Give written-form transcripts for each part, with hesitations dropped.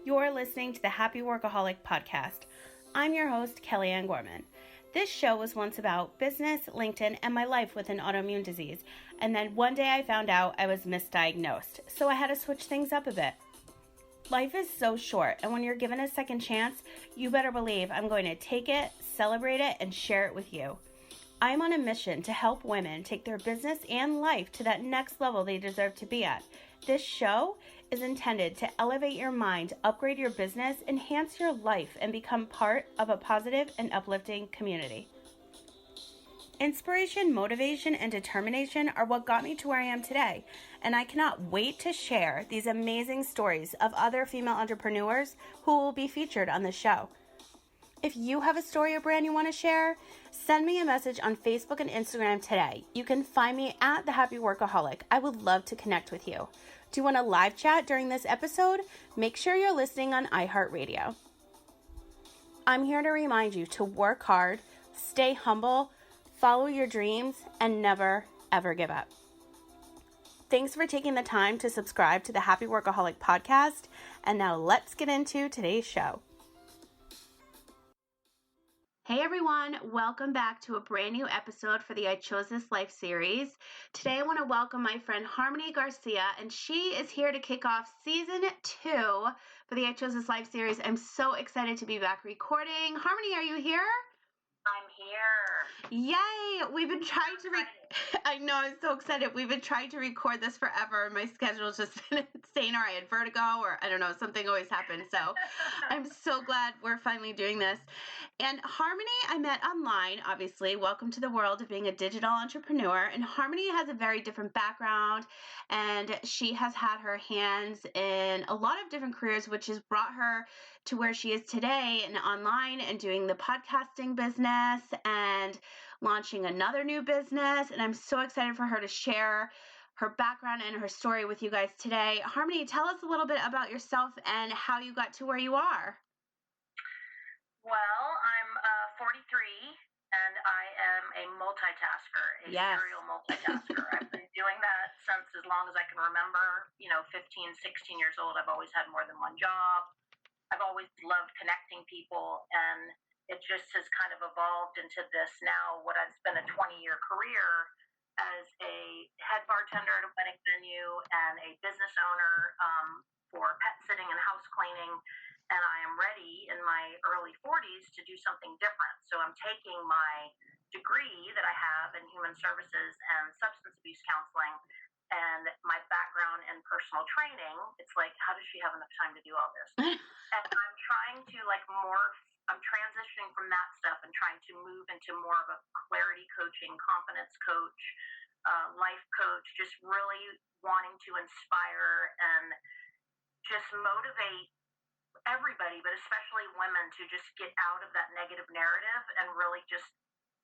You're listening to the Happy Workaholic podcast. I'm your host, Kellyanne Gorman. This show was once about business, LinkedIn, and my life with an autoimmune disease. And then one day I found out I was misdiagnosed, so I had to switch things up a bit. Life is so short, and when you're given a second chance, you better believe I'm going to take it, celebrate it, and share it with you. I'm on a mission to help women take their business and life to that next level they deserve to be at. This show is intended to elevate your mind, upgrade your business, enhance your life, and become part of a positive and uplifting community. Inspiration, motivation, and determination are what got me to where I am today, and I cannot wait to share these amazing stories of other female entrepreneurs who will be featured on the show. If you have a story or brand you want to share, send me a message on Facebook and Instagram today. You can find me at The Happy Workaholic. I would love to connect with you. Do you want a live chat during this episode? Make sure you're listening on iHeartRadio. I'm here to remind you to work hard, stay humble, follow your dreams, and never, ever give up. Thanks for taking the time to subscribe to the Happy Workaholic podcast. And now let's get into today's show. Hey everyone, welcome back to a brand new episode for the I Chose This Life series. Today I want to welcome my friend Harmony Garcia, and she is here to kick off season 2 for the I Chose This Life series. I'm so excited to be back recording. Harmony, are you here? I'm here. Yay! We've been trying to I know, I'm so excited. We've been trying to record this forever. My schedule's just been insane, or I had vertigo, or I don't know, something always happened. So I'm so glad we're finally doing this. And Harmony, I met online, obviously. Welcome to the world of being a digital entrepreneur. And Harmony has a very different background, and she has had her hands in a lot of different careers, which has brought her to where she is today and online and doing the podcasting business and launching another new business. And I'm so excited for her to share her background and her story with you guys today. Harmony, tell us a little bit about yourself and how you got to where you are. Well, I'm 43, and I am a multitasker, serial multitasker. I've been doing that since as long as I can remember, 15, 16 years old. I've always had more than one job. I've always loved connecting people, and it just has kind of evolved into this now, what has been a 20-year career as a head bartender at a wedding venue and a business owner for pet sitting and house cleaning. And I am ready in my early 40s to do something different. So I'm taking my degree that I have in human services and substance abuse counseling and my background in personal training. It's like, how does she have enough time to do all this? And I'm trying to I'm transitioning from that stuff and trying to move into more of a clarity coaching, confidence coach, life coach, just really wanting to inspire and just motivate everybody, but especially women, to just get out of that negative narrative and really just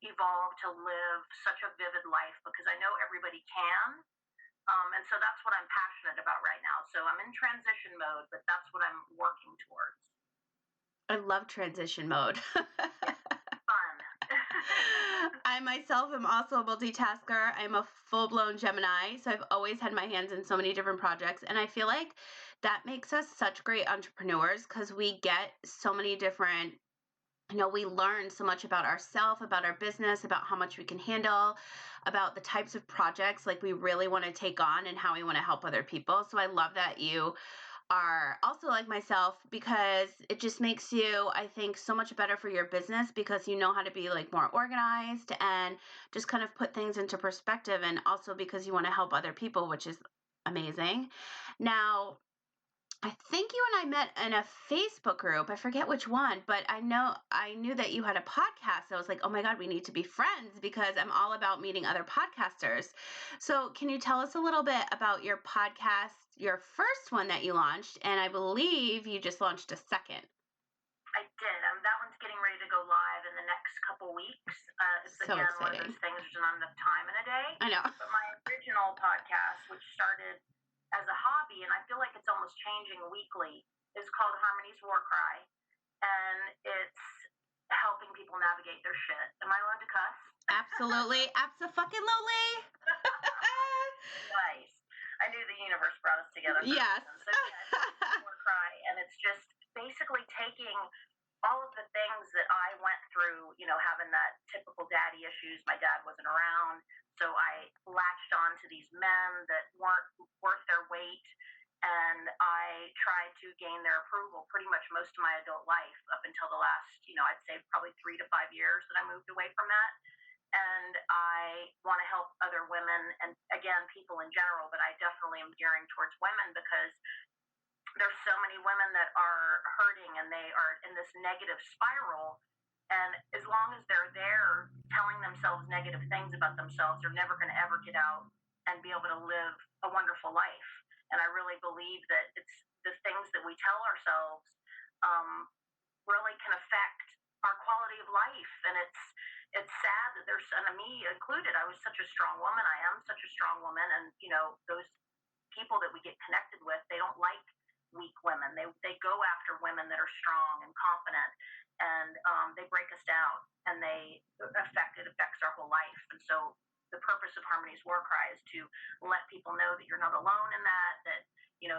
evolve to live such a vivid life, because I know everybody can. And so that's what I'm passionate about right now. So I'm in transition mode, but that's what I'm working towards. I love transition mode. Fun. I myself am also a multitasker. I'm a full-blown Gemini, so I've always had my hands in so many different projects, and I feel like that makes us such great entrepreneurs because we get so many different, we learn so much about ourselves, about our business, about how much we can handle, about the types of projects like we really want to take on and how we want to help other people. So I love that you are also like myself, because it just makes you, I think, so much better for your business because you know how to be like more organized and just kind of put things into perspective, and also because you want to help other people, which is amazing. Now, I think you and I met in a Facebook group. I forget which one, but I knew that you had a podcast. I was like, oh my God, we need to be friends because I'm all about meeting other podcasters. So can you tell us a little bit about your podcast, your first one that you launched? And I believe you just launched a second. I did. That one's getting ready to go live in the next couple weeks. It's so again exciting. One of those things, there's not enough time in a day. I know. But my original podcast, which started as a hobby, and I feel like it's almost changing weekly, is called Harmony's War Cry, and it's helping people navigate their shit. Am I allowed to cuss? Absolutely. Abso-fucking-lutely. Nice. I knew the universe brought us together. Yes. So yeah, War Cry, And it's just basically taking all of the things that I went through, having that typical daddy issues. My dad wasn't around. So I latched on to these men that weren't worth their weight. And I tried to gain their approval pretty much most of my adult life up until the last, I'd say probably 3 to 5 years that I moved away from that. And I want to help other women and, again, people in general, but I definitely am gearing towards women because there's so many women that are hurting and they are in this negative spiral. And as long as they're there telling themselves negative things about themselves, they're never going to ever get out and be able to live a wonderful life. And I really believe that it's the things that we tell ourselves really can affect our quality of life. And it's sad that there's, and me included, I was such a strong woman. I am such a strong woman. And, those people that we get connected with, they don't like weak women. They go after women that are strong and confident, and they break us down, and it affects our whole life. And so the purpose of Harmony's War Cry is to let people know that you're not alone in that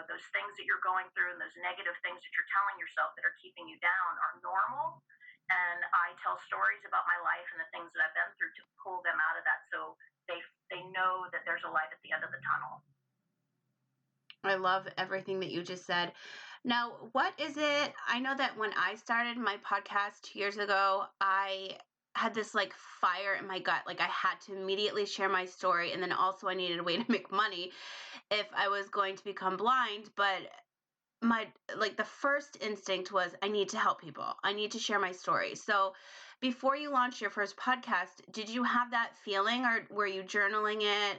those things that you're going through and those negative things that you're telling yourself that are keeping you down are normal. And I tell stories about my life and the things that I've been through to pull them out of that, so they know that there's a light at the end of the tunnel. I love everything that you just said. Now, what is it? I know that when I started my podcast 2 years ago, I had this like fire in my gut. Like I had to immediately share my story. And then also I needed a way to make money if I was going to become blind. But the first instinct was I need to help people. I need to share my story. So before you launched your first podcast, did you have that feeling, or were you journaling it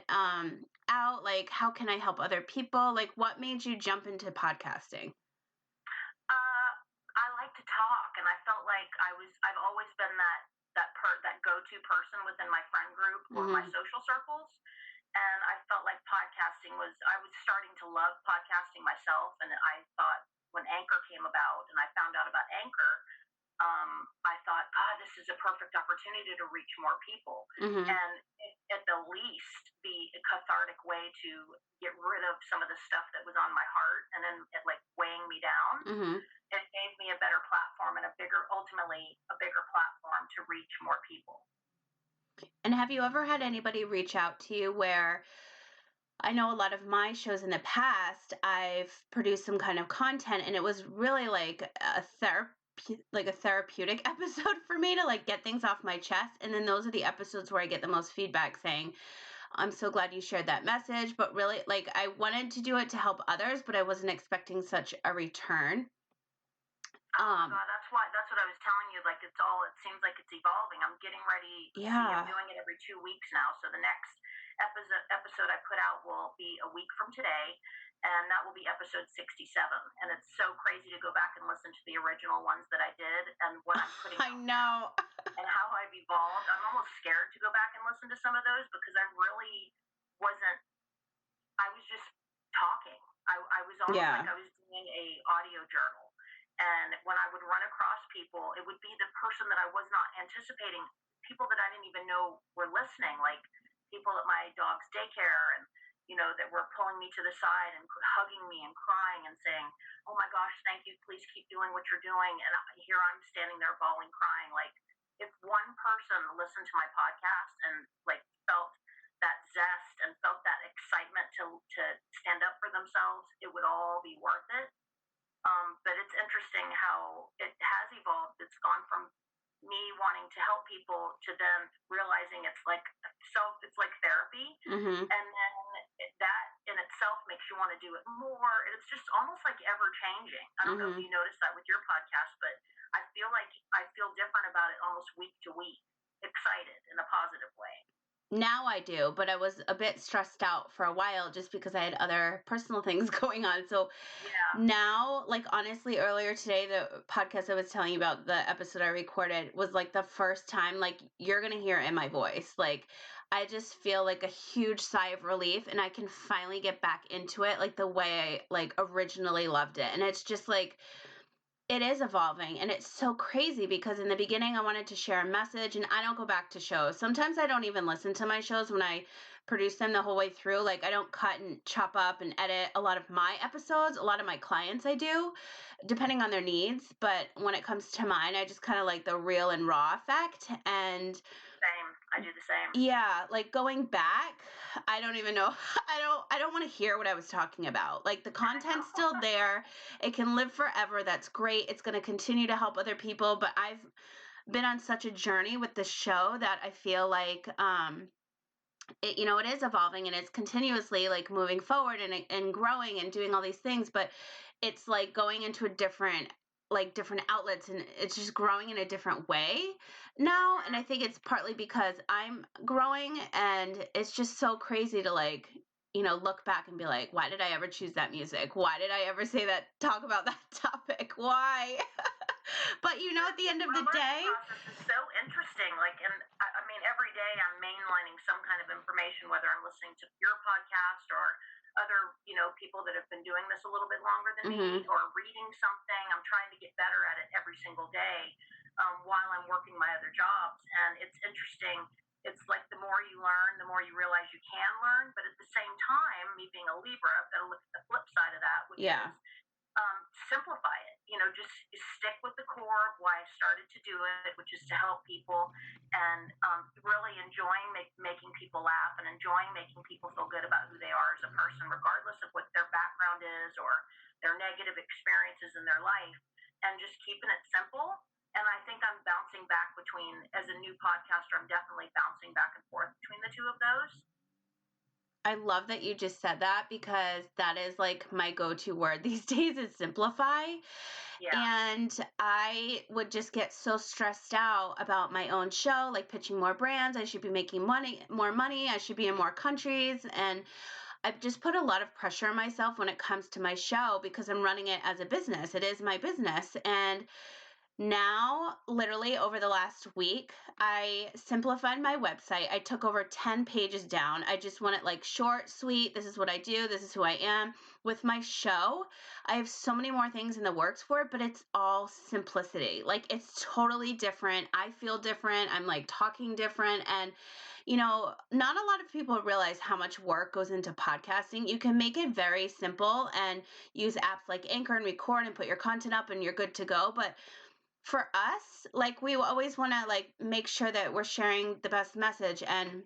out? Like, how can I help other people? Like, what made you jump into podcasting? I like to talk, and I felt like I've always been that go-to person within my friend group or my social circles. And I felt like I was starting to love podcasting myself. And I thought when Anchor came about and I found out about Anchor, I thought, God, this is a perfect opportunity to reach more people. And at the least be a cathartic way to get rid of some of the stuff that was on my heart and then it like weighing me down. It gave me a better platform and ultimately a bigger platform to reach more people. And have you ever had anybody reach out to you where, I know a lot of my shows in the past, I've produced some kind of content and it was really like a therapeutic episode for me to like get things off my chest. And then those are the episodes where I get the most feedback saying, I'm so glad you shared that message. But really, like, I wanted to do it to help others, but I wasn't expecting such a return. God, that's what I was telling you. Like it seems like it's evolving. I'm getting ready. Yeah. I'm doing it every 2 weeks now. So the next episode I put out will be a week from today, and that will be episode 67. And it's so crazy to go back and listen to the original ones that I did and what I'm putting I know. And how I've evolved. I'm almost scared to go back and listen to some of those because I really wasn't. I was just talking. I was almost like I was doing a audio journal. And when I would run across people, it would be the person that I was not anticipating, people that I didn't even know were listening, like people at my dog's daycare and, that were pulling me to the side and hugging me and crying and saying, oh my gosh, thank you. Please keep doing what you're doing. And here I'm standing there bawling, crying. Like if one person listened to my podcast and like felt that zest and felt that excitement to stand up for themselves, it would all be worth it. But it's interesting how it has evolved. It's gone from me wanting to help people to then realizing it's like therapy. And then that in itself makes you want to do it more. And it's just almost like ever changing. I don't know if you noticed that with your podcast, but I feel different about it almost week to week, excited in a positive way. Now I do, but I was a bit stressed out for a while just because I had other personal things going on. So now, like honestly, earlier today, the podcast I was telling you about, the episode I recorded was like the first time like you're going to hear it in my voice. Like I just feel like a huge sigh of relief and I can finally get back into it like the way I like originally loved it. And it's just like, it is evolving and it's so crazy because in the beginning I wanted to share a message and I don't go back to shows. Sometimes I don't even listen to my shows when I produce them the whole way through. Like, I don't cut and chop up and edit a lot of my episodes. A lot of my clients I do, depending on their needs. But when it comes to mine, I just kind of like the real and raw effect. And same. I do the same. Yeah, like going back, I don't even know. I don't want to hear what I was talking about. Like the content's still there. It can live forever. That's great. It's going to continue to help other people, but I've been on such a journey with the show that I feel like it, it is evolving and it's continuously like moving forward and growing and doing all these things, but it's like going into a different outlets, and it's just growing in a different way now. And I think it's partly because I'm growing, and it's just so crazy to like look back and be like, why did I ever choose that music? Why did I ever talk about that topic? Why? But at the end of the day, the process is so interesting. Like, and I mean, every day I'm mainlining some kind of information, whether I'm listening to your podcast or other, people that have been doing this a little bit longer than me, or reading something. I'm trying to get better at it every single day while I'm working my other jobs. And it's interesting. It's like the more you learn, the more you realize you can learn. But at the same time, me being a Libra, I've got to look at the flip side of that, which is simplify it. Just stick with the core of why I started to do it, which is to help people and really enjoying making people laugh and enjoying making people feel good about who they are as a person, regardless of what their background is or their negative experiences in their life, and just keeping it simple. And I think I'm bouncing back between, as a new podcaster, I'm definitely bouncing back and forth between the two of those. I love that you just said that, because that is like my go-to word these days is simplify. Yeah. And I would just get so stressed out about my own show, like pitching more brands. I should be making more money. I should be in more countries. And I've just put a lot of pressure on myself when it comes to my show, because I'm running it as a business. It is my business. And now, literally over the last week, I simplified my website. I took over 10 pages down. I just want it like short, sweet. This is what I do. This is who I am. With my show, I have so many more things in the works for it, but it's all simplicity. Like, it's totally different. I feel different. I'm like talking different. And, not a lot of people realize how much work goes into podcasting. You can make it very simple and use apps like Anchor and record and put your content up and you're good to go. But for us, like, we always want to like make sure that we're sharing the best message, and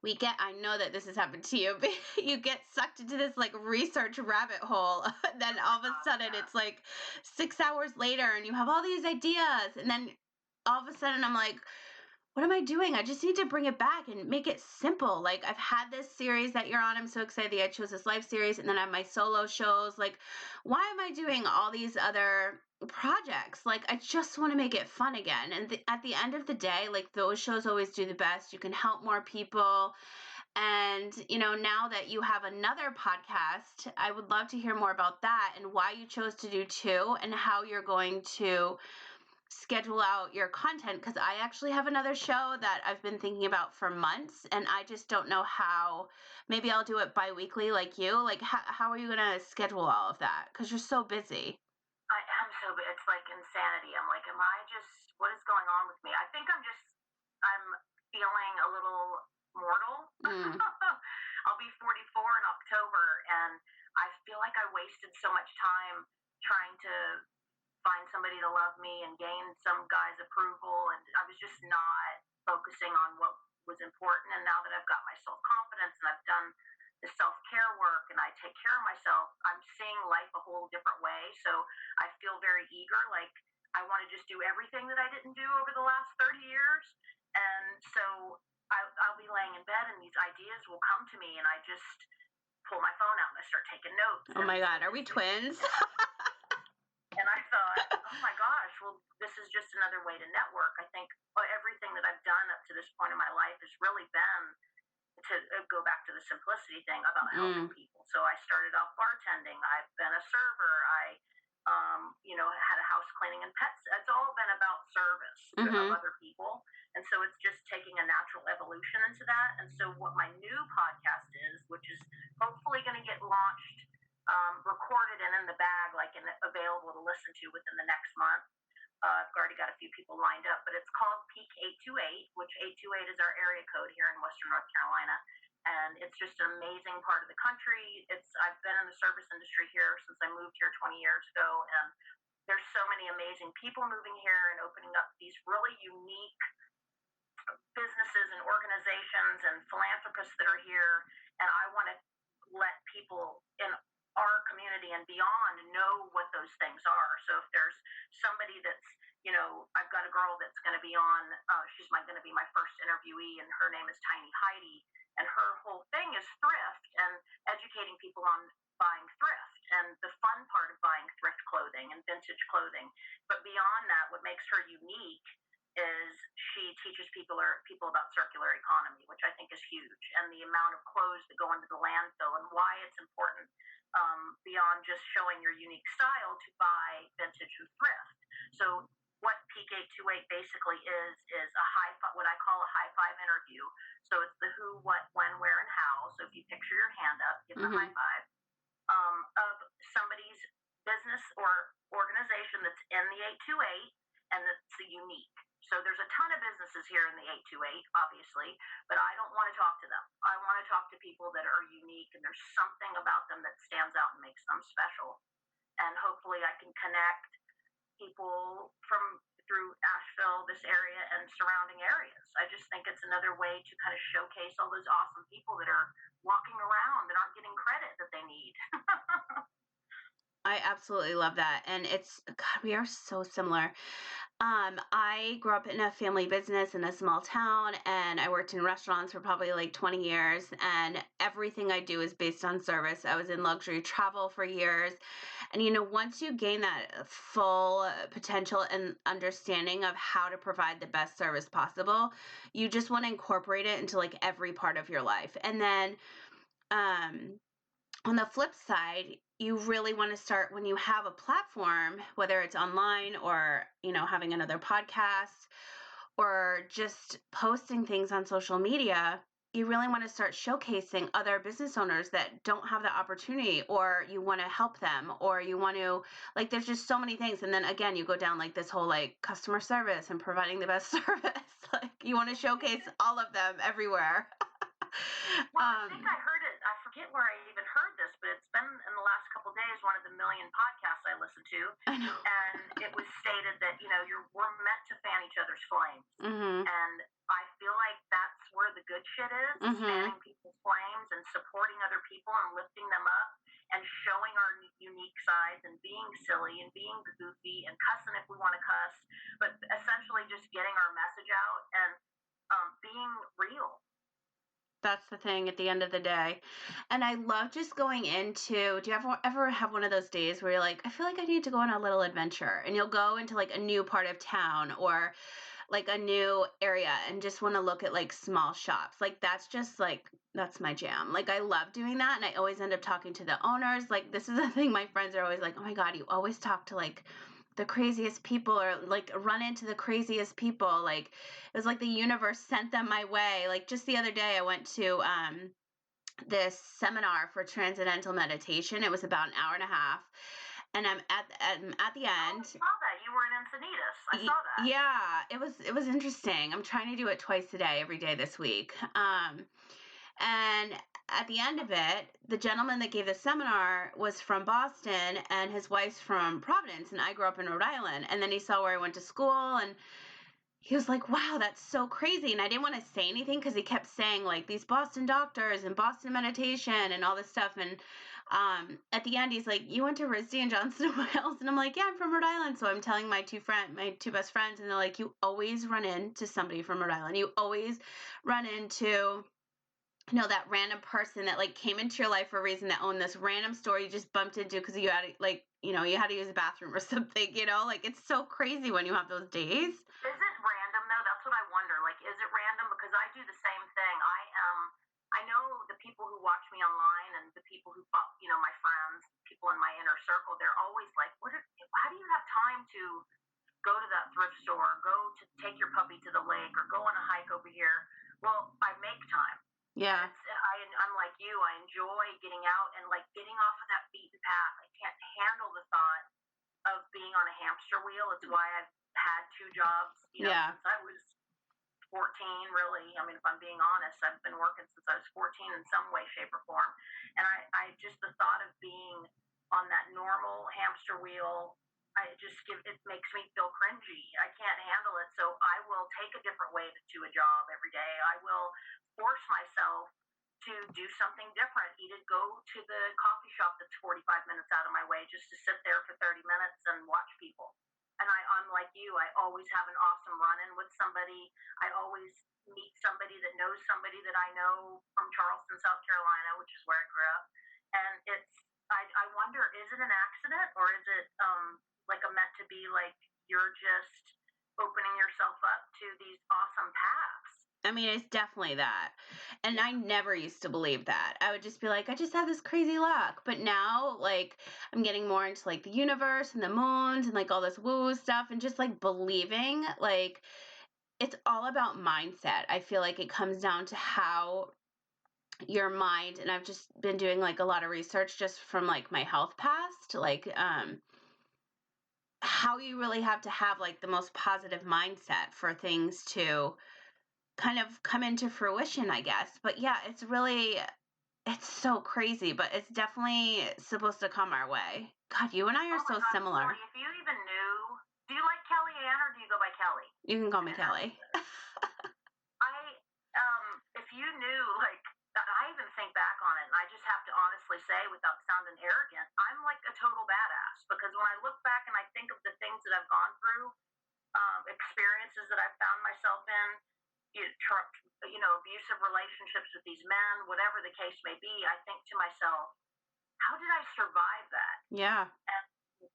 I know that this has happened to you, but you get sucked into this like research rabbit hole. Then all of a sudden it's like 6 hours later and you have all these ideas, and then all of a sudden I'm like, what am I doing? I just need to bring it back and make it simple. Like, I've had this series that you're on. I'm so excited that I chose this live series, and then I have my solo shows. Like, why am I doing all these other projects? Like, I just want to make it fun again. And at the end of the day, like, those shows always do the best. You can help more people. And, now that you have another podcast, I would love to hear more about that and why you chose to do two, and how you're going to schedule out your content, because I actually have another show that I've been thinking about for months, and I just don't know how. Maybe I'll do it bi-weekly like you. Like, how are you going to schedule all of that? Because you're so busy. I am so, it's like insanity. I'm like, what is going on with me? I think I'm feeling a little mortal. I'll be 44 in October, and I feel like I wasted so much time trying to find somebody to love me and gain some guy's approval, and I was just not focusing on what was important. And now that I've got my self-confidence and I've done the self-care work and I take care of myself, I'm seeing life a whole different way. So I feel very eager. Like, I want to just do everything that I didn't do over the last 30 years. And so I'll be laying in bed and these ideas will come to me, and I just pull my phone out and I start taking notes. Oh my God, are we twins? And I thought, oh my gosh, well, this is just another way to network. I think everything that I've done up to this point in my life has really been to go back to the simplicity thing about helping people. So I started off bartending. I've been a server. I, had a house cleaning and pets. It's all been about service of other people. And so it's just taking a natural evolution into that. And so what my new podcast is, which is hopefully going to get launched, recorded and in the bag, like available to listen to within the next month. I've already got a few people lined up, but it's called Peak 828, which 828 is our area code here in Western North Carolina. and it's just an amazing part of the country. I've been in the service industry here since I moved here 20 years ago, and there's so many amazing people moving here and opening up these really unique businesses and organizations and philanthropists that are here. And I want to let people in our community and beyond know what those things are. So if there's somebody that's, I've got a girl that's going to be on, she's going to be my first interviewee, and her name is Tiny Heidi. And her whole thing is thrift and educating people on buying thrift and the fun part of buying thrift clothing and vintage clothing. But beyond that, what makes her unique is she teaches people about circular economy, which I think is huge, and the amount of clothes that go into the landfill and why it's important, beyond just showing your unique style, to buy vintage and thrift. So what Peak 828 basically is what I call a high five interview. So it's the who, what, when, where, and how. So if you picture your hand up, give them a high five, of somebody's business or organization that's in the 828 and that's unique. So there's a ton of businesses here in the 828, obviously, but I don't want to talk to them. I want to talk to people that are unique, and there's something about them that stands out and makes them special. And hopefully I can connect people through Asheville, this area, and surrounding areas. I just think it's another way to kind of showcase all those awesome people that are walking around that aren't getting credit that they need. I absolutely love that. And God, we are so similar. I grew up in a family business in a small town, and I worked in restaurants for probably like 20 years, and everything I do is based on service. I was in luxury travel for years. And once you gain that full potential and understanding of how to provide the best service possible, you just want to incorporate it into like every part of your life. And then on the flip side, you really want to start when you have a platform, whether it's online or, having another podcast or just posting things on social media. You really want to start showcasing other business owners that don't have the opportunity, or you want to help them, or you want to, like, there's just so many things. And then again, you go down like this whole like customer service and providing the best service. Like, you want to showcase all of them everywhere. Well, I think I heard it. I forget where I even heard this, but it's been in the last couple of days, one of the million podcasts I listened to. I know. And it was stated that, we're meant to fan each other's flames. Mm-hmm. And I feel like that's where the good shit is, fanning people's flames and supporting other people and lifting them up and showing our unique sides and being silly and being goofy and cussing if we want to cuss, but essentially just getting our message out and being real. That's the thing at the end of the day. And I love just going into, do you ever have one of those days where you're like, I feel like I need to go on a little adventure, and you'll go into like a new part of town or like a new area and just want to look at like small shops. Like that's my jam. Like, I love doing that. And I always end up talking to the owners. Like, this is the thing, my friends are always like, oh my God, you always talk to like the craziest people, or like run into the craziest people. Like, it was like the universe sent them my way. Like, just the other day I went to this seminar for transcendental meditation. It was about an hour and a half, and I'm at the end. I saw that you were in Encinitas. I saw that. Yeah, it was interesting. I'm trying to do it twice a day, every day this week. And at the end of it, the gentleman that gave the seminar was from Boston, and his wife's from Providence, and I grew up in Rhode Island. And then he saw where I went to school, and he was like, wow, that's so crazy. And I didn't want to say anything because he kept saying like these Boston doctors and Boston meditation and all this stuff. And at the end, he's like, you went to RISD in Johnston, Wales? And I'm like, yeah, I'm from Rhode Island. So I'm telling my two best friends, and they're like, you always run into somebody from Rhode Island. You always run into that random person that like came into your life for a reason, that owned this random store you just bumped into because you had like, you had to use a bathroom or something, like it's so crazy when you have those days. Is it random though? That's what I wonder. Like, is it random? Because I do the same thing. I know the people who watch me online and the people who, my friends, people in my inner circle, they're always like, how do you have time to go to that thrift store, go to take your puppy to the lake, or go on a hike over here? Well, I make time. Yeah. I'm like you. I enjoy getting out and like getting off of that beaten path. I can't handle the thought of being on a hamster wheel. It's why I've had two jobs, since I was 14, really. I mean, if I'm being honest, I've been working since I was 14 in some way, shape, or form. And I just, the thought of being on that normal hamster wheel, it makes me feel cringy. I can't handle it. So I will take a different way to a job every day. I will force myself to do something different. Either go to the coffee shop that's 45 minutes out of my way just to sit there for 30 minutes and watch people. And I'm like you, I always have an awesome run-in with somebody. I always meet somebody that knows somebody that I know from Charleston, South Carolina, which is where I grew up. And I wonder, is it an accident, or is it like a meant to be, like you're just opening yourself up to these awesome paths? I mean, it's definitely that. And I never used to believe that. I would just be like, I just have this crazy luck. But now, like, I'm getting more into like the universe and the moons and like all this woo stuff and just like believing, like, it's all about mindset. I feel like it comes down to how your mind, and I've just been doing like a lot of research just from like my health past, like, how you really have to have like the most positive mindset for things to kind of come into fruition, I guess. But yeah, it's so crazy, but it's definitely supposed to come our way. God, you and I are so similar. Kelly, if you even knew, do you like Kellyanne or do you go by Kelly? You can call me Kelly. If you knew, like, I even think back on it, and I just have to honestly say, without sounding arrogant, I'm like a total badass, because when I look back and I think of the things that I've gone through, experiences that I've found myself in, abusive relationships with these men, whatever the case may be, I think to myself, how did I survive that? Yeah. And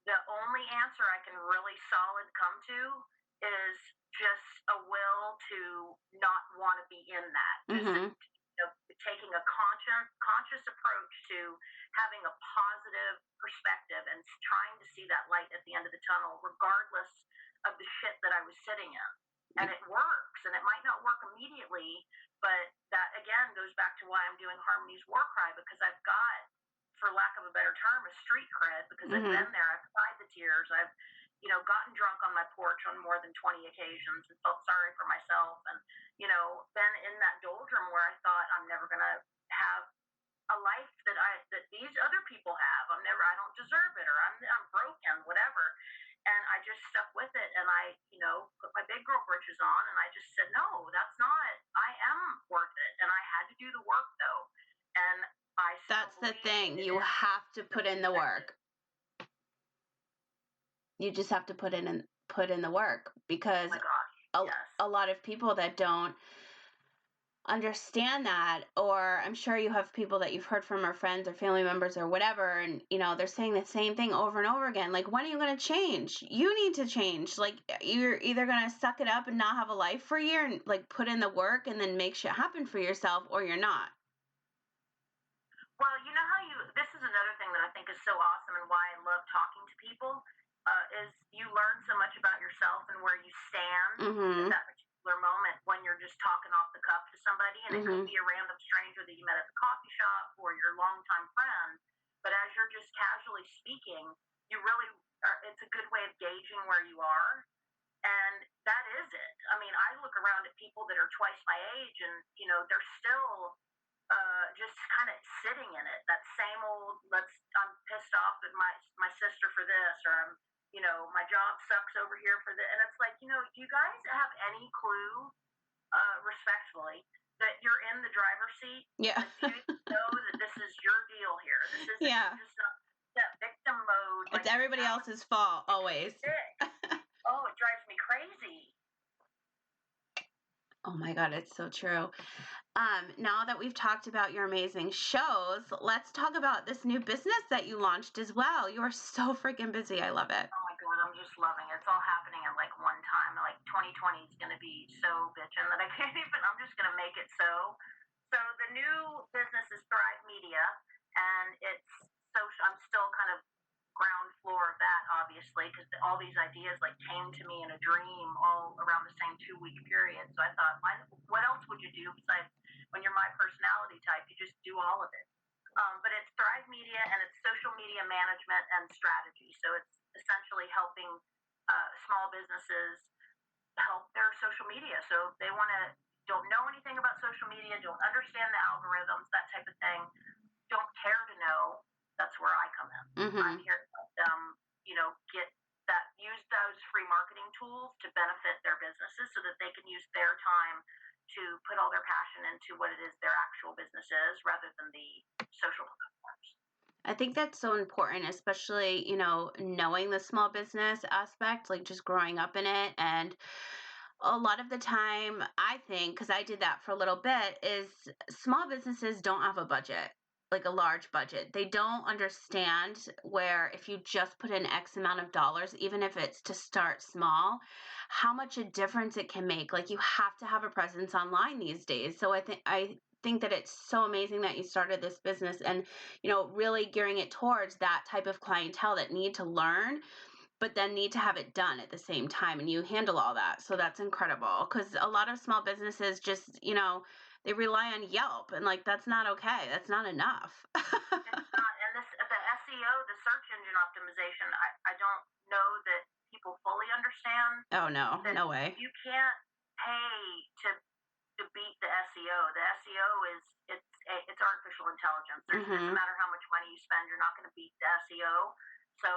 the only answer I can really solid come to is just a will to not want to be in that. Mm-hmm. Taking a conscious approach to having a positive perspective and trying to see that light at the end of the tunnel, regardless of the shit that I was sitting in. And it works, and it might not work immediately, but that again goes back to why I'm doing Harmony's War Cry, because I've got, for lack of a better term, a street cred, because I've been there, I've cried the tears, I've gotten drunk on my porch on more than 20 occasions and felt sorry for myself, and been in that doldrum where I thought I'm never gonna have a life that these other people have. I don't deserve it, or I'm broken, whatever. And I just stuck with it, and I put my big girl britches on, and I just said, no, that's not, I am worth it, and I had to do the work though, and that's the thing. You have to put in the work. You just have to put in the work, because a lot of people that don't understand that, or I'm sure you have people that you've heard from, or friends or family members or whatever, and they're saying the same thing over and over again. Like, when are you going to change? You need to change. Like, you're either going to suck it up and not have a life for a year and like put in the work and then make shit happen for yourself, or you're not. Well, this is another thing that I think is so awesome, and why I love talking to people, is you learn so much about yourself and where you stand at that particular moment when you're just talking off the cuff to somebody, and it could be a random stranger that you met at the coffee shop or your longtime friend, but as you're just casually speaking, you really it's a good way of gauging where you are, and that is it. I mean, I look around at people that are twice my age, and they're still just kind of sitting in it. That same old, I'm pissed off at my sister for this, or my job sucks over here for this. And it's like, do you guys have any clue, respectfully, that you're in the driver's seat? Yeah. Like, do you know that this is your deal here? This isn't just that victim mode. It's like, everybody else's fault, always. Oh, it drives me crazy. Oh my God, it's so true. Now that we've talked about your amazing shows, let's talk about this new business that you launched as well. You are so freaking busy. I love it. Oh my God, I'm just loving it. It's all happening at like one time. Like 2020 is going to be so bitchin' that I can't even, I'm just going to make it so. So the new business is Thrive Media, and it's social. I'm still kind of ground floor of that, obviously, because all these ideas like came to me in a dream all around the same 2-week period. So I thought, what else would you do besides, when you're my personality type, you just do all of it. But it's Thrive Media, and it's social media management and strategy. So it's essentially helping small businesses help their social media. So if they don't know anything about social media, don't understand the algorithms, that type of thing, don't care to know, that's where I come in. I'm here to help them, use those free marketing tools to benefit their businesses so that they can use their time to put all their passion into what it is their actual business is rather than the social platforms. I think that's so important, especially, knowing the small business aspect, like just growing up in it. And a lot of the time, I think, because I did that for a little bit, is small businesses don't have a budget, like a large budget. They don't understand where if you just put in X amount of dollars, even if it's to start small, how much a difference it can make. Like you have to have a presence online these days. So I think that it's so amazing that you started this business and really gearing it towards that type of clientele that need to learn but then need to have it done at the same time, and you handle all that. So that's incredible, because a lot of small businesses just they rely on Yelp, and like that's not okay, that's not enough. It's not, and the SEO, the search engine optimization, I don't know that people fully understand Oh no, that no way. you can't pay to beat the SEO. The SEO is it's artificial intelligence. Doesn't matter how much money you spend, you're not going to beat the SEO. So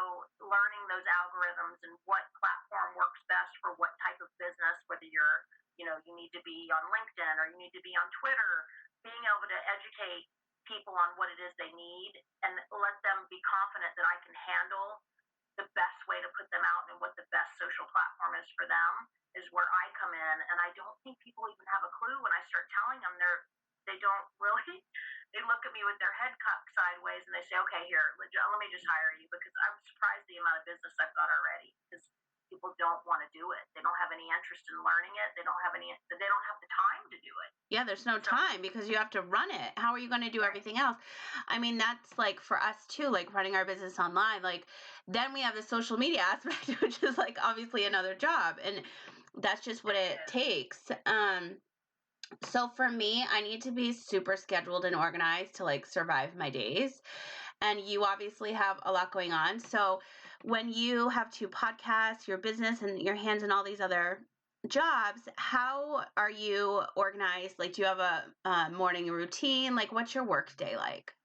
learning those algorithms and what platform works best for what type of business, whether you need to be on LinkedIn or you need to be on Twitter, being able to educate people on what it is they need and let them be confident that I can handle the best way to put them out and what the best social platform is for them is where I come in. And I don't think people even have a clue when I start telling them. They don't really. They look at me with their head cocked sideways and they say, "Okay, here, let me just hire you," because I'm surprised the amount of business I've got already. Because people don't want to do it. They don't have any interest in learning it. They don't have the time to do it. Yeah, there's no time because you have to run it. How are you going to do everything else? I mean, that's like for us too, like running our business online. Like then we have the social media aspect, which is like obviously another job, and that's just what it takes. So for me, I need to be super scheduled and organized to like survive my days. And you obviously have a lot going on. So when you have two podcasts, your business, and your hands in all these other jobs, how are you organized? Like, do you have a morning routine? Like, what's your work day like?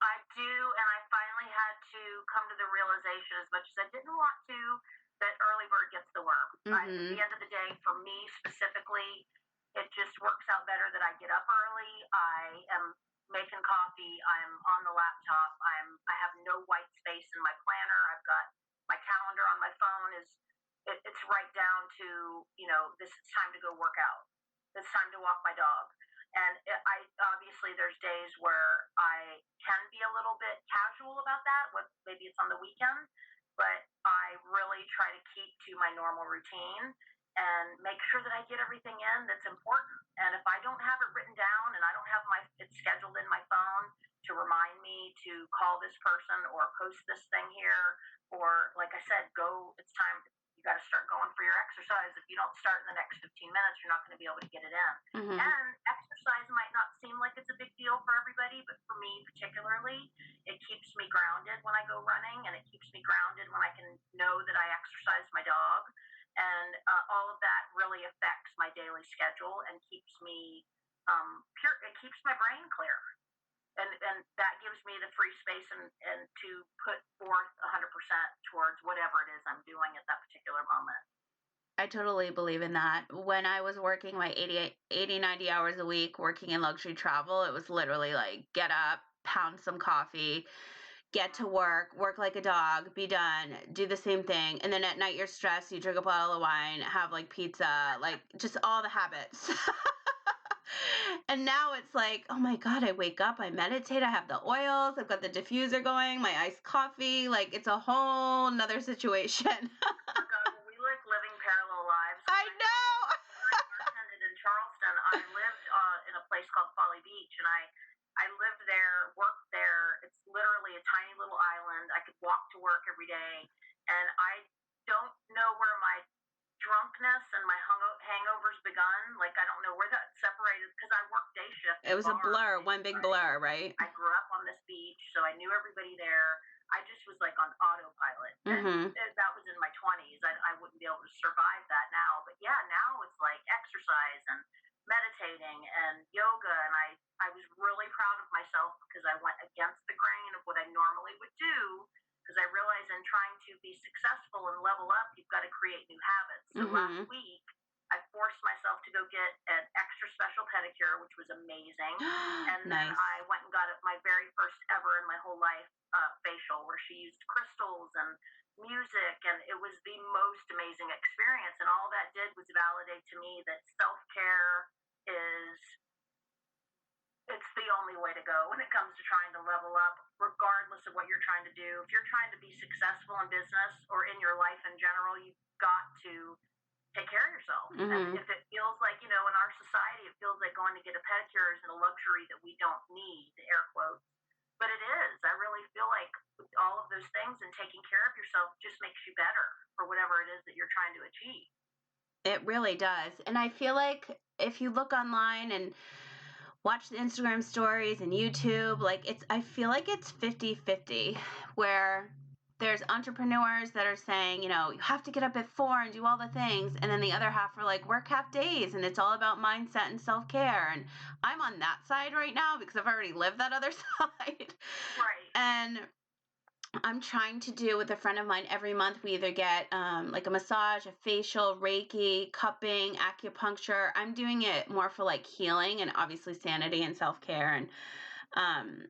I do, and I finally had to come to the realization, as much as I didn't want to, that early bird gets the worm. At the end of the day, for me specifically, it just works out better that I get up early. I am making coffee. I'm on the laptop. I have no white space in my planner. I've got my calendar on my phone. It's right down to this is time to go work out. It's time to walk my dog. And I obviously there's days where I can be a little bit casual about that. Maybe it's on the weekend, but I really try to keep to my normal routine and make sure that I get everything in that's important. And if I don't have it written down and I don't have it scheduled in my phone to remind me to call this person or post this thing here, or like I said, it's time. You got to start going for your exercise. If you don't start in the next 15 minutes, you're not going to be able to get it in. And exercise might not seem like it's a big deal for everybody, but for me particularly, it keeps me grounded when I go running, and it keeps me grounded when I can know that I exercise my dog. And all of that really affects my daily schedule and keeps me pure. It keeps my brain clear. And that gives me the free space and to put forth 100% towards whatever it is I'm doing at that particular moment. I totally believe in that. When I was working my 90 hours a week working in luxury travel, it was literally like get up, pound some coffee, get to work like a dog, be done, do the same thing. And then at night you're stressed, you drink a bottle of wine, have like pizza, like just all the habits. And now it's like, oh my God, I wake up, I meditate, I have the oils, I've got the diffuser going, my iced coffee. Like it's a whole nother situation. Oh God, well, we like living parallel lives. I know. When I bartended in Charleston, I lived in a place called Folly Beach, and I lived there, worked there. It's literally a tiny little island. I could walk to work every day, and I don't know where my drunkenness and my hangovers begun. Like I don't know where that separated because I worked day shift. It was a blur, one big blur, right? I grew up on this beach, so I knew everybody there. I just was like on autopilot. And that was in my 20s. I wouldn't be able to survive that now. But yeah, now it's like exercise and meditating and yoga. And I was really proud of myself because I went against the grain of what I normally would do. Because I realize in trying to be successful and level up, you've got to create new habits. So last week, I forced myself to go get an extra special pedicure, which was amazing. And then I went and got my very first ever in my whole life facial, where she used crystals and music, and it was the most amazing experience. And all that did was validate to me that self-care is it's the only way to go when it comes to trying to level up, regardless of what you're trying to do. If you're trying to be successful in business or in your life in general, you've got to take care of yourself. And if it feels like, in our society, it feels like going to get a pedicure is a luxury that we don't need, air quotes. But it is. I really feel like all of those things and taking care of yourself just makes you better for whatever it is that you're trying to achieve. It really does. And I feel like if you look online and watch the Instagram stories and YouTube, I feel like it's 50-50, where there's entrepreneurs that are saying, you have to get up at 4 and do all the things. And then the other half are like, work half days and it's all about mindset and self-care. And I'm on that side right now because I've already lived that other side. Right. And I'm trying to do with a friend of mine every month. We either get like a massage, a facial, Reiki, cupping, acupuncture. I'm doing it more for like healing and obviously sanity and self-care. And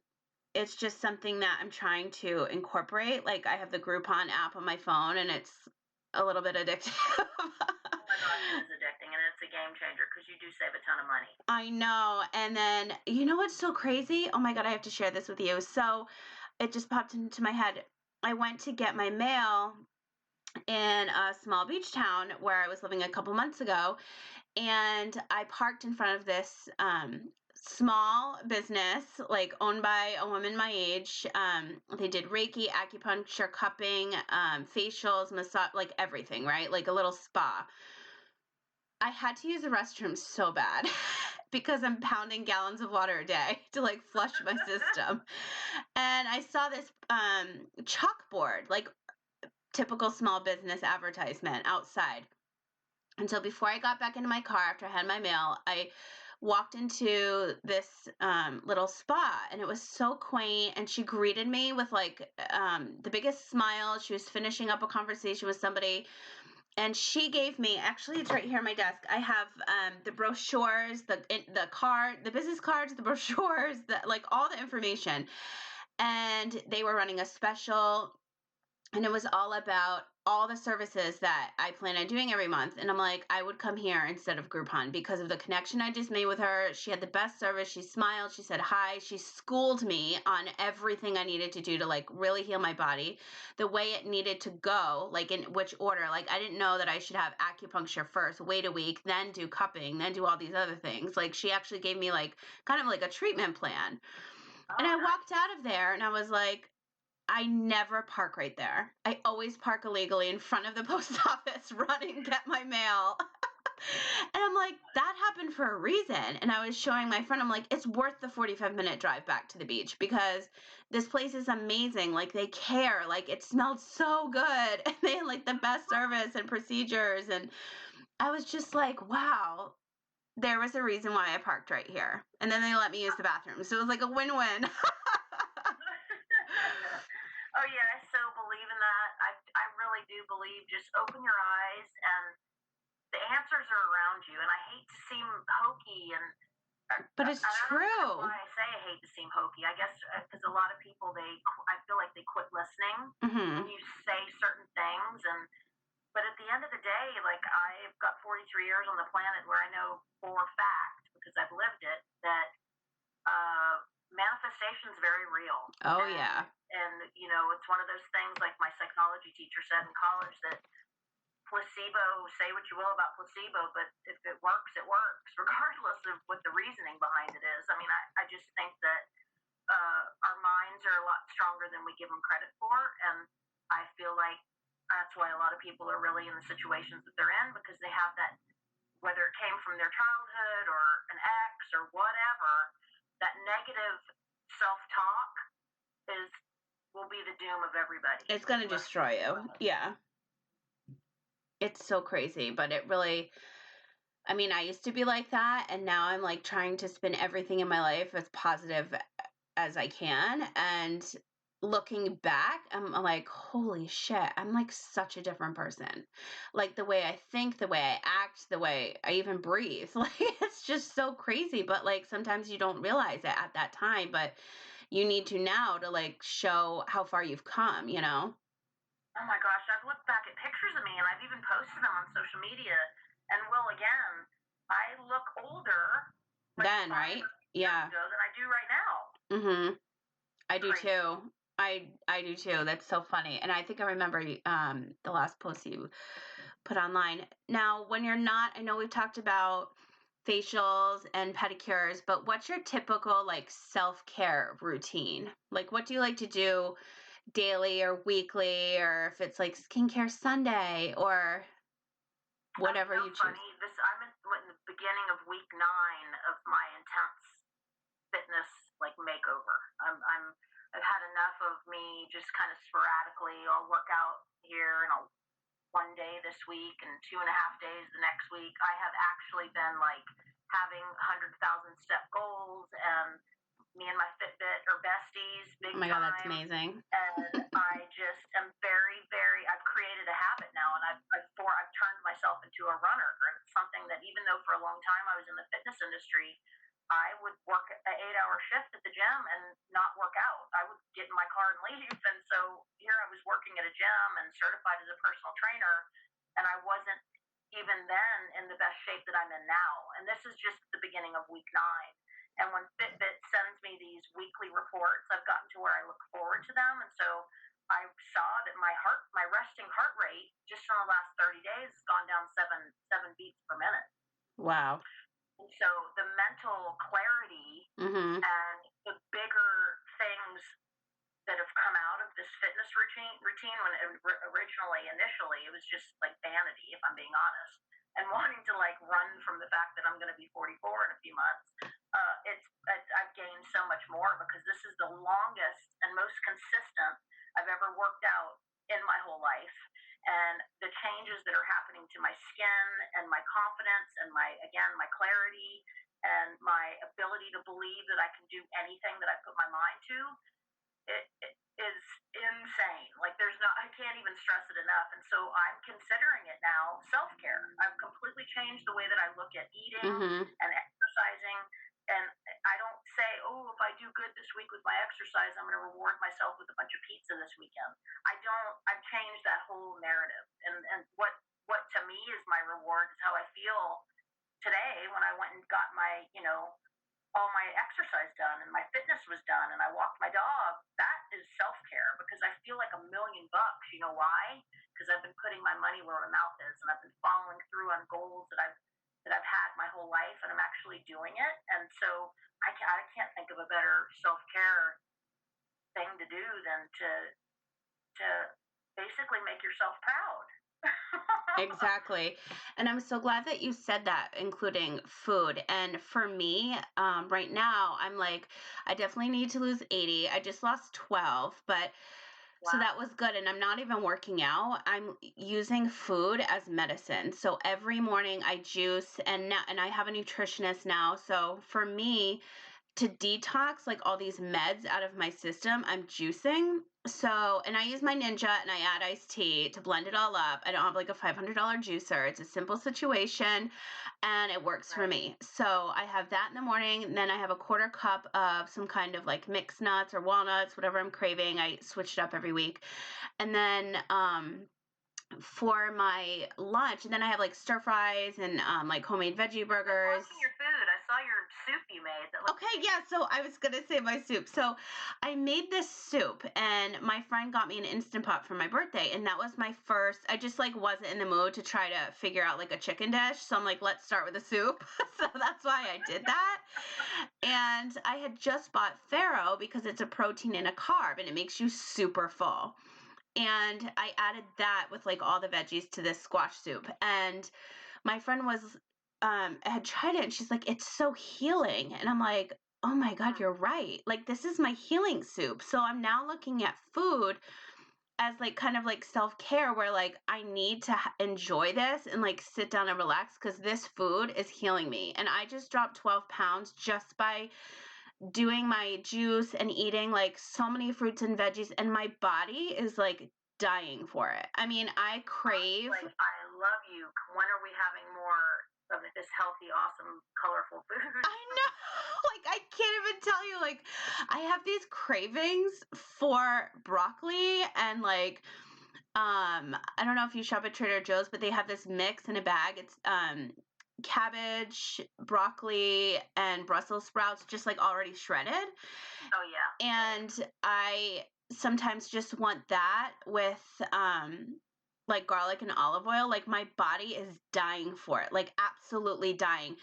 it's just something that I'm trying to incorporate. Like I have the Groupon app on my phone and it's a little bit addictive. Oh my gosh, it is addicting, and it's a game changer because you do save a ton of money. I know. And then, what's so crazy? Oh my God, I have to share this with you. So it just popped into my head. I went to get my mail in a small beach town where I was living a couple months ago, and I parked in front of this small business, like owned by a woman my age. They did Reiki, acupuncture, cupping, facials, massage, like everything, right? Like a little spa. I had to use the restroom so bad because I'm pounding gallons of water a day to like flush my system. And I saw this chalkboard, like typical small business advertisement outside. And so before I got back into my car after I had my mail, I walked into this little spa, and it was so quaint. And she greeted me with like the biggest smile. She was finishing up a conversation with somebody. And she gave me, actually, it's right here on my desk. I have the brochures, the business cards, the brochures, like all the information. And they were running a special, and it was all about all the services that I plan on doing every month. And I'm like, I would come here instead of Groupon because of the connection I just made with her. She had the best service. She smiled. She said hi. She schooled me on everything I needed to do to like really heal my body, the way it needed to go, like in which order. Like I didn't know that I should have acupuncture first, wait a week, then do cupping, then do all these other things. Like she actually gave me like kind of like a treatment plan. And I walked out of there and I was like, I never park right there. I always park illegally in front of the post office, run and get my mail. And I'm like, that happened for a reason. And I was showing my friend, I'm like, it's worth the 45-minute drive back to the beach because this place is amazing. Like they care. Like it smelled so good. And they had like the best service and procedures. And I was just like, wow, there was a reason why I parked right here. And then they let me use the bathroom. So it was like a win-win. Oh yeah, I so believe in that. I really do believe just open your eyes and the answers are around you. And I hate to seem hokey, and but it's true. I don't know why I say I hate to seem hokey. I guess because a lot of people I feel like they quit listening when you say certain things. But at the end of the day, like I've got 43 years on the planet where I know for a fact because I've lived it that manifestation is very real. Oh, yeah. And, it's one of those things like my psychology teacher said in college that placebo, say what you will about placebo, but if it works, regardless of what the reasoning behind it is. I mean, I just think that our minds are a lot stronger than we give them credit for. And I feel like that's why a lot of people are really in the situations that they're in because they have that, whether it came from their childhood or an ex or whatever, that negative self-talk will will be the doom of everybody. It's going to destroy you. Yeah. It's so crazy, but it really, I mean, I used to be like that, and now I'm like trying to spin everything in my life as positive as I can. And looking back, I'm like, holy shit, I'm like such a different person. Like the way I think, the way I act, the way I even breathe. Like it's just so crazy. But like sometimes you don't realize it at that time, but you need to now to like show how far you've come, you know? Oh my gosh, I've looked back at pictures of me and I've even posted them on social media. And will again, I look older like Then, right? Yeah. ago than I do right now. Mm-hmm. I do Crazy. too. I do too. That's so funny. And I think I remember the last post you put online. Now, when you're not, I know we've talked about facials and pedicures, but what's your typical like self-care routine? Like what do you like to do daily or weekly, or if it's like skincare Sunday or whatever you choose? Funny. I'm in the beginning of week 9 of my intense fitness like makeover. I've had enough of me just kind of sporadically. I'll work out here and I'll one day this week and 2.5 days the next week. I have actually been like having 100,000 step goals, and me and my Fitbit are besties, big Oh my God, that's amazing. And I just am very, very. I've created a habit now, and I've turned myself into a runner. And it's something that even though for a long time I was in the fitness industry, I would work an 8-hour shift at the gym and not work out. I would get in my car and leave. And so here I was working at a gym and certified as a personal trainer, and I wasn't even then in the best shape that I'm in now. And this is just the beginning of week 9. And when Fitbit sends me these weekly reports, I've gotten to where I look forward to them. And so I saw that my resting heart rate just in the last 30 days has gone down seven beats per minute. Wow. And so the mental clarity and the bigger things that have come out of this fitness routine when initially, it was just like vanity, if I'm being honest, and wanting to like run from the fact that I'm going to be 44 in a few months. I've gained so much more because this is the longest and most consistent I've ever worked out in my whole life. And the changes that are happening to my skin and my confidence and my clarity and my ability to believe that I can do anything that I put my mind to, it is insane. Like I can't even stress it enough. And so I'm considering it now self-care. I've completely changed the way that I look at eating and exercising. And I don't say, oh, if I do good this week with my exercise, I'm going to reward myself with a bunch of pizza this weekend. I don't. I've changed that whole narrative. And what to me is my reward is how I feel today when I went and got my, all my exercise done and my fitness was done and I walked my dog. That is self-care because I feel like $1 million. You know why? Because I've been putting my money where my mouth is and I've been following through on goals that I've had my whole life, and I'm actually doing it. And so I can't think of a better self-care thing to do than to basically make yourself proud. Exactly. And I'm so glad that you said that, including food. And for me, right now, I'm like, I definitely need to lose 80. I just lost 12, but so that was good. And I'm not even working out. I'm using food as medicine. So every morning I juice, and I have a nutritionist now. So for me to detox like all these meds out of my system, I'm juicing. So, and I use my Ninja and I add iced tea to blend it all up. I don't have like a $500 juicer. It's a simple situation and it works for me. So I have that in the morning. And then I have a 1/4 cup of some kind of like mixed nuts or walnuts, whatever I'm craving. I switch it up every week. And then, for my lunch, and then I have like stir fries and like homemade veggie burgers. Your food. I saw your soup you made. Okay, yeah. So I was gonna say my soup. So I made this soup, and my friend got me an Instant Pot for my birthday, and that was my first. I just like wasn't in the mood to try to figure out like a chicken dish, so I'm like, let's start with a soup. So that's why I did that. And I had just bought farro because it's a protein and a carb, and it makes you super full. And I added that with like all the veggies to this squash soup. And my friend had tried it and she's like, it's so healing. And I'm like, oh my God, you're right. Like, this is my healing soup. So I'm now looking at food as like kind of like self-care where like I need to enjoy this and like sit down and relax because this food is healing me. And I just dropped 12 pounds just by doing my juice and eating like so many fruits and veggies, and my body is like dying for it. I mean, I crave. Like, I love you. When are we having more of this healthy, awesome, colorful food? I know. Like, I can't even tell you. Like, I have these cravings for broccoli and like, I don't know if you shop at Trader Joe's, but they have this mix in a bag. It's cabbage, broccoli, and Brussels sprouts, just like already shredded. Oh yeah. And I sometimes just want that with like garlic and olive oil. Like, my body is dying for it, like absolutely dying.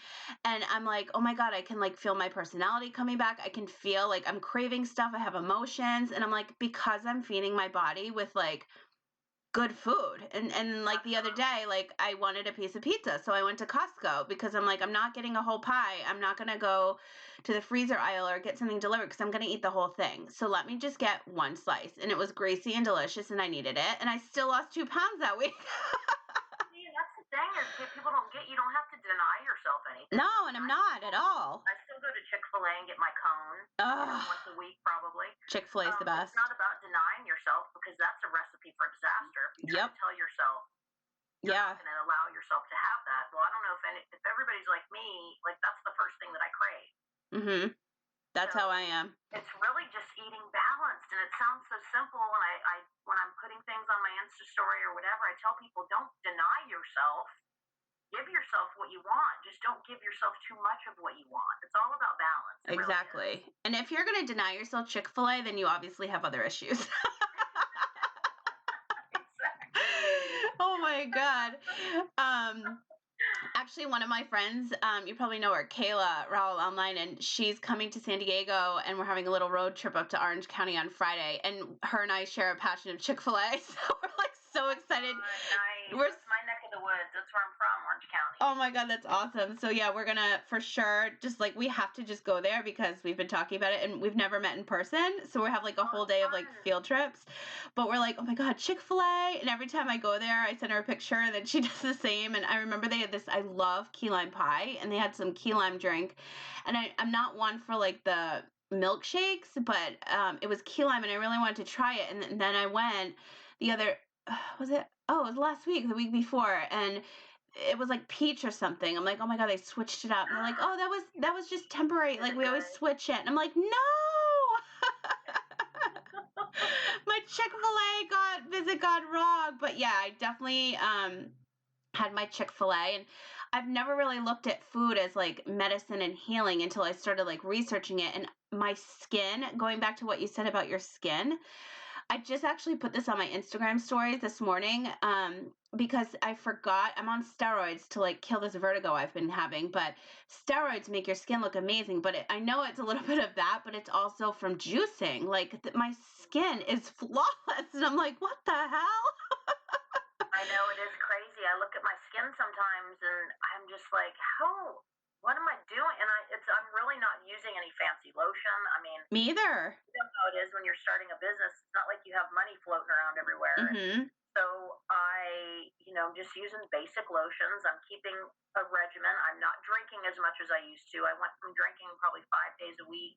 And I'm like, oh my God, I can like feel my personality coming back. I can feel like I'm craving stuff. I have emotions. And I'm like, because I'm feeding my body with like good food. And like the other day, like I wanted a piece of pizza. So I went to Costco because I'm like, I'm not getting a whole pie. I'm not going to go to the freezer aisle or get something delivered because I'm going to eat the whole thing. So let me just get one slice. And it was greasy and delicious and I needed it. And I still lost 2 pounds that week. See, that's the thing is people don't get, you don't have to deny yourself anything. No, and I'm not at all. I still go to Chick-fil-A and get my cone once a week probably. Chick-fil-A is the best. It's not about denying yourself because that's a recipe for disaster. If you try to tell yourself you're not going to allow yourself to have that. Well, I don't know if everybody's like me, like that's the first thing that I crave. Mm-hmm. That's how I am. It's really just eating balanced, and it sounds so simple. And I when I'm putting things on my Insta story or whatever, I tell people don't deny yourself. Give yourself what you want. Just don't give yourself too much of what you want. It's all about balance. It exactly. Really and if you're going to deny yourself Chick-fil-A, then you obviously have other issues. Oh my God. Actually, one of my friends, you probably know her, Kayla Rowell Online, and she's coming to San Diego, and we're having a little road trip up to Orange County on Friday, and her and I share a passion of Chick-fil-A, so we're like so excited. Nice. That's my neck of the woods. That's where I'm from, Orange County. Oh my God, that's awesome. So yeah, we're gonna for sure just like we have to just go there because we've been talking about it and we've never met in person. So we have like a whole day of like field trips. But we're like, oh my God, Chick-fil-A. And every time I go there, I send her a picture and then she does the same. And I remember they had this, I love key lime pie, and they had some key lime drink. And I'm not one for like the milkshakes, but it was key lime and I really wanted to try it. And then I went the other, was it? Oh, it was last week, the week before. And it was like peach or something. I'm like, oh my God, they switched it up. And they're like, oh, that was just temporary. Like we always switch it. And I'm like, no. My Chick-fil-A visit got wrong. But yeah, I definitely had my Chick-fil-A, and I've never really looked at food as like medicine and healing until I started like researching it. And my skin, going back to what you said about your skin, I just actually put this on my Instagram stories this morning because I forgot I'm on steroids to like kill this vertigo I've been having. But steroids make your skin look amazing. But I know it's a little bit of that, but it's also from juicing. Like my skin is flawless. And I'm like, what the hell? I know, it is crazy. I look at my skin sometimes and I'm just like, what am I doing? And I'm really not using any fancy lotion. I mean, me either. You know how it is when you're starting a business. It's not like you have money floating around everywhere. Mm-hmm. So I, just using basic lotions. I'm keeping a regimen. I'm not drinking as much as I used to. I went from drinking probably 5 days a week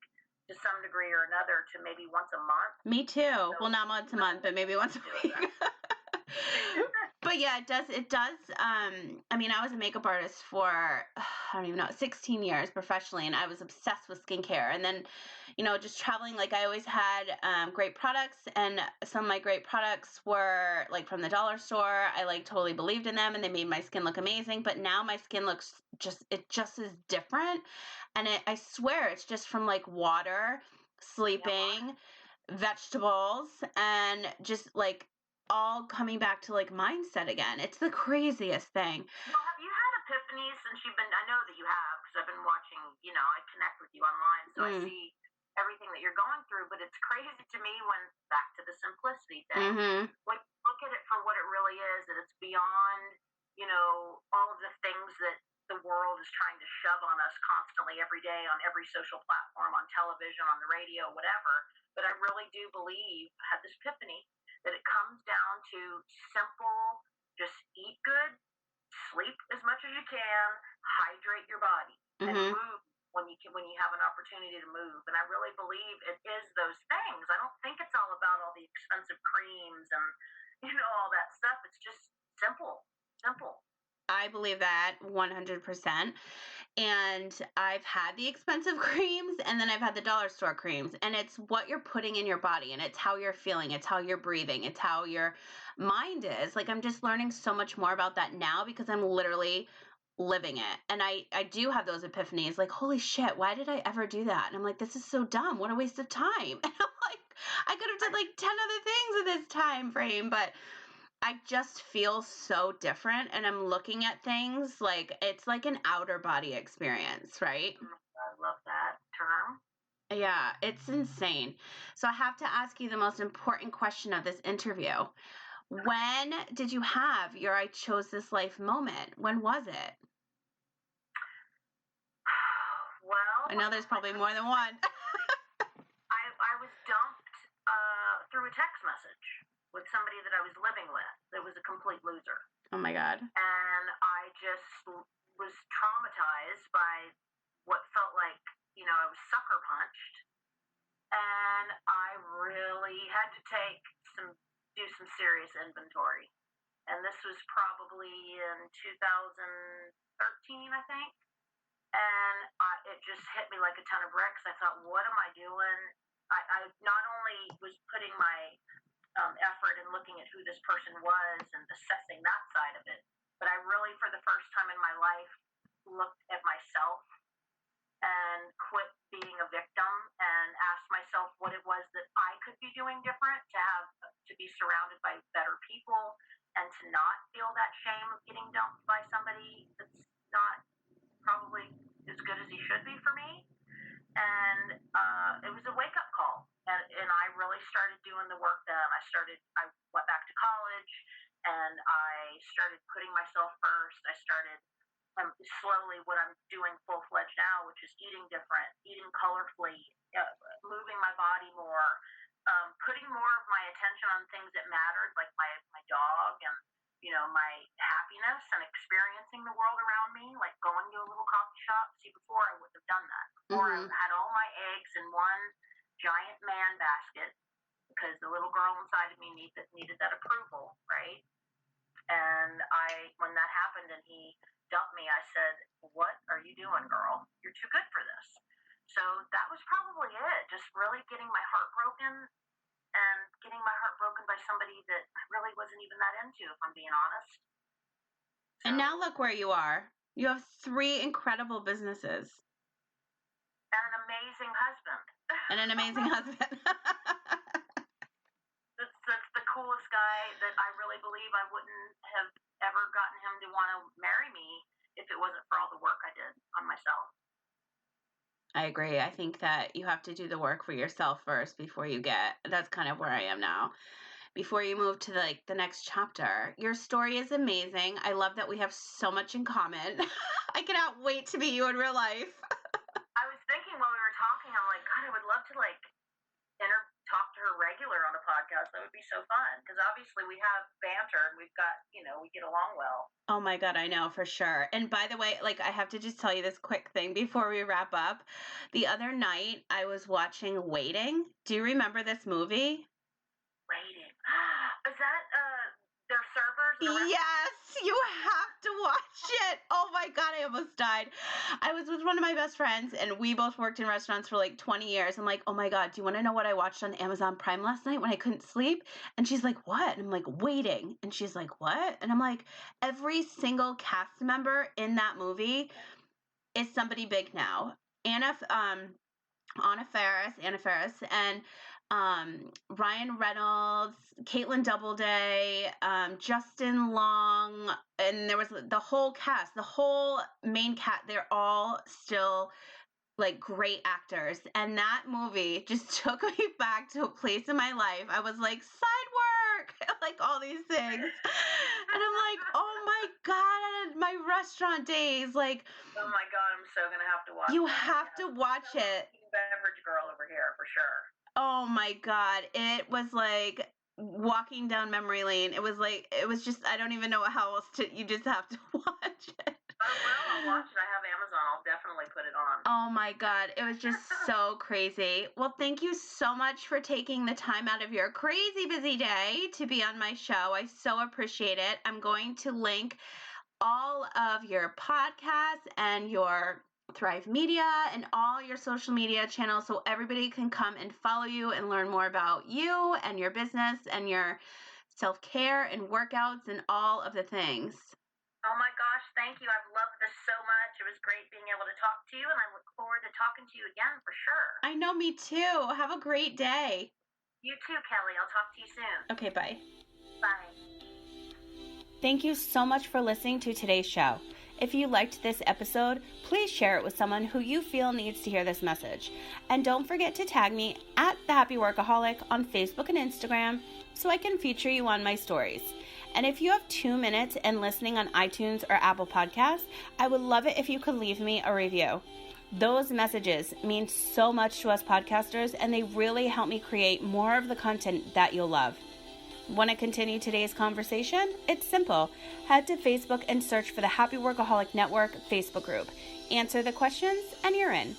to some degree or another to maybe once a month. Me too. So, well, not once a month, but maybe once a week. But yeah, it does. I mean, I was a makeup artist for, I don't even know, 16 years professionally, and I was obsessed with skincare. And then, just traveling, like I always had great products, and some of my great products were like from the dollar store. I like totally believed in them, and they made my skin look amazing. But now my skin looks it just is different. And I swear it's just from like water, sleeping, vegetables, and just like all coming back to like mindset again. It's the craziest thing. Well, have you had epiphanies since you've been, I know that you have, because I've been watching, I connect with you online, so I see everything that you're going through, but it's crazy to me when, back to the simplicity thing, when you look at it for what it really is, that it's beyond, all of the things that the world is trying to shove on us constantly every day on every social platform, on television, on the radio, whatever. But I really do believe, I had this epiphany, that it comes down to simple, just eat good, sleep as much as you can, hydrate your body, and move when you have an opportunity to move. And I really believe it is those things. I don't think it's all about all the expensive creams and all that stuff. It's just simple. I believe that 100%. And I've had the expensive creams, and then I've had the dollar store creams, and it's what you're putting in your body, and it's how you're feeling, it's how you're breathing, it's how your mind is. Like, I'm just learning so much more about that now because I'm literally living it. And I do have those epiphanies, like, holy shit, why did I ever do that? And I'm like, this is so dumb. What a waste of time. And I'm like, I could have done like 10 other things in this time frame, but I just feel so different, and I'm looking at things like it's like an outer body experience, right? I love that term. Yeah, it's insane. So I have to ask you the most important question of this interview. When did you have your I chose this life moment? When was it? Well, I know there's probably more than one. I was dumped through a text message with somebody that I was living with that was a complete loser. Oh my God. And I just was traumatized by what felt like, I was sucker punched. And I really had to do some serious inventory. And this was probably in 2013, I think. And it just hit me like a ton of bricks. I thought, what am I doing? I not only was putting my effort in looking at who this person was and assessing that side of it, but I really, for the first time in my life, looked at myself and quit being a victim and asked myself what it was that I could be doing different to be surrounded by better people and to not feel that shame of getting dumped by somebody that's not probably as good as he should be for me. And it was a wake-up call. And I really started doing the work then. I went back to college, and I started putting myself first. I started slowly what I'm doing full-fledged now, which is eating different, eating colorfully, moving my body more, putting more of my attention on things that mattered, like my dog and my happiness, and experiencing the world around me, like going to a little coffee shop. See, before I wouldn't have done that. Before I had all my eggs in one giant man basket because the little girl inside of me needed that approval, right? And when that happened and he dumped me, I said, "What are you doing, girl? You're too good for this." So that was probably it. Just really getting my heart broken. And getting my heart broken by somebody that I really wasn't even that into, if I'm being honest. So, and now look where you are. You have 3 incredible businesses. And an amazing husband. And an amazing husband. That's the coolest guy that I really believe I wouldn't have ever gotten him to want to marry me if it wasn't for all the work I did on myself. I agree. I think that you have to do the work for yourself first before that's kind of where I am now. Before you move to the next chapter. Your story is amazing. I love that we have so much in common. I cannot wait to meet you in real life. I was thinking while we were talking, I'm like, God, I would love to talk to her regular on a podcast. That would be so fun because obviously we have banter and we've got, we get along well. Oh my God, I know for sure. And by the way, I have to just tell you this quick thing before we wrap up. The other night I was watching Waiting. Do you remember this movie? Waiting. Is that their servers? Yes, you have to watch it. Oh my God, I almost died. I was with one of my best friends, and we both worked in restaurants for 20 years. I'm like, oh my God, do you want to know what I watched on Amazon Prime last night when I couldn't sleep? And she's like, what? And I'm like, Waiting. And she's like, what? And I'm like, every single cast member in that movie is somebody big now. Anna Faris, and Ryan Reynolds, Caitlin Doubleday, Justin Long, and there was the whole cast, the whole main cast. They're all still great actors, and that movie just took me back to a place in my life. I was like, side work, all these things. And I'm like, oh my God, my restaurant days. Like, oh my God, I'm so going to have to watch it. You have to watch it. Beverage girl over here, for sure. Oh my God. It was like walking down memory lane. It was just, I don't even know how else you just have to watch it. Oh, well, I'll watch it. I have Amazon. I'll definitely put it on. Oh my God. It was just so crazy. Well, thank you so much for taking the time out of your crazy busy day to be on my show. I so appreciate it. I'm going to link all of your podcasts and your Thrive Media and all your social media channels so everybody can come and follow you and learn more about you and your business and your self-care and workouts and all of the things. Oh my gosh, thank you. I've loved this so much. It was great being able to talk to you, and I look forward to talking to you again for sure. I know, me too. Have a great day. You too, Kelly. I'll talk to you soon. Okay, bye. Bye. Thank you so much for listening to today's show. If you liked this episode, please share it with someone who you feel needs to hear this message. And don't forget to tag me at The Happy Workaholic on Facebook and Instagram so I can feature you on my stories. And if you have 2 minutes and listening on iTunes or Apple Podcasts, I would love it if you could leave me a review. Those messages mean so much to us podcasters, and they really help me create more of the content that you'll love. Want to continue today's conversation? It's simple. Head to Facebook and search for the Happy Workaholic Network Facebook group. Answer the questions and you're in.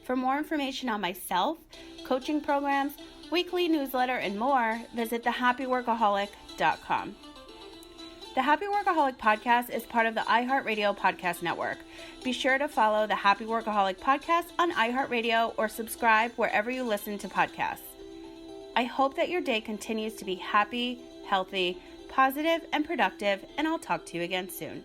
For more information on myself, coaching programs, weekly newsletter, and more, visit thehappyworkaholic.com. The Happy Workaholic Podcast is part of the iHeartRadio Podcast Network. Be sure to follow the Happy Workaholic Podcast on iHeartRadio or subscribe wherever you listen to podcasts. I hope that your day continues to be happy, healthy, positive, and productive, and I'll talk to you again soon.